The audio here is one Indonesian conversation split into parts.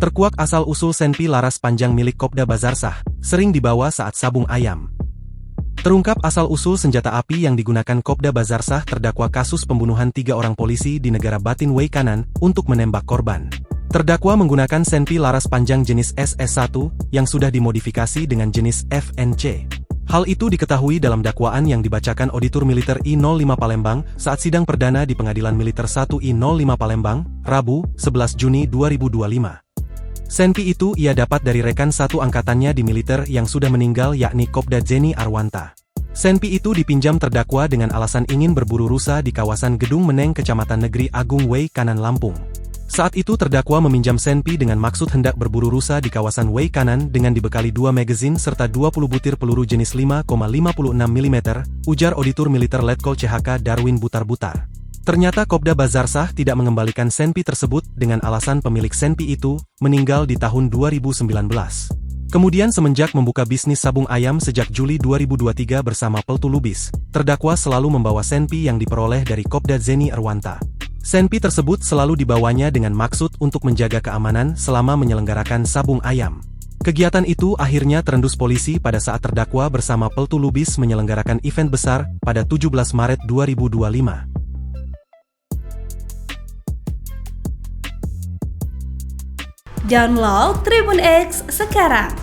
Terkuak asal-usul senpi laras panjang milik Kopda Bazarsah, sering dibawa saat sabung ayam. Terungkap asal-usul senjata api yang digunakan Kopda Bazarsah terdakwa kasus pembunuhan 3 orang polisi di negara Batin Wei Kanan untuk menembak korban. Terdakwa menggunakan senpi laras panjang jenis SS1 yang sudah dimodifikasi dengan jenis FNC. Hal itu diketahui dalam dakwaan yang dibacakan Auditor Militer I-05 Palembang saat sidang perdana di Pengadilan Militer 1 I-05 Palembang, Rabu, 11 Juni 2025. Senpi itu ia dapat dari rekan satu angkatannya di militer yang sudah meninggal yakni Kopda Zeni Arwanta. Senpi itu dipinjam terdakwa dengan alasan ingin berburu rusa di kawasan Gedung Meneng Kecamatan Negeri Agung Wei Kanan Lampung. Saat itu terdakwa meminjam senpi dengan maksud hendak berburu rusa di kawasan Wei Kanan dengan dibekali 2 magazin serta 20 butir peluru jenis 5,56 mm, ujar Auditor Militer Letkol CHK Darwin Butar-Butar. Ternyata Kopda Bazarsah tidak mengembalikan senpi tersebut dengan alasan pemilik senpi itu meninggal di tahun 2019. Kemudian semenjak membuka bisnis sabung ayam sejak Juli 2023 bersama Peltu Lubis, terdakwa selalu membawa senpi yang diperoleh dari Kopda Zeni Arwanta. Senpi tersebut selalu dibawanya dengan maksud untuk menjaga keamanan selama menyelenggarakan sabung ayam. Kegiatan itu akhirnya terendus polisi pada saat terdakwa bersama Peltu Lubis menyelenggarakan event besar pada 17 Maret 2025. Download Tribun X sekarang,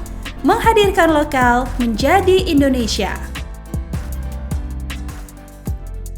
menghadirkan lokal menjadi Indonesia.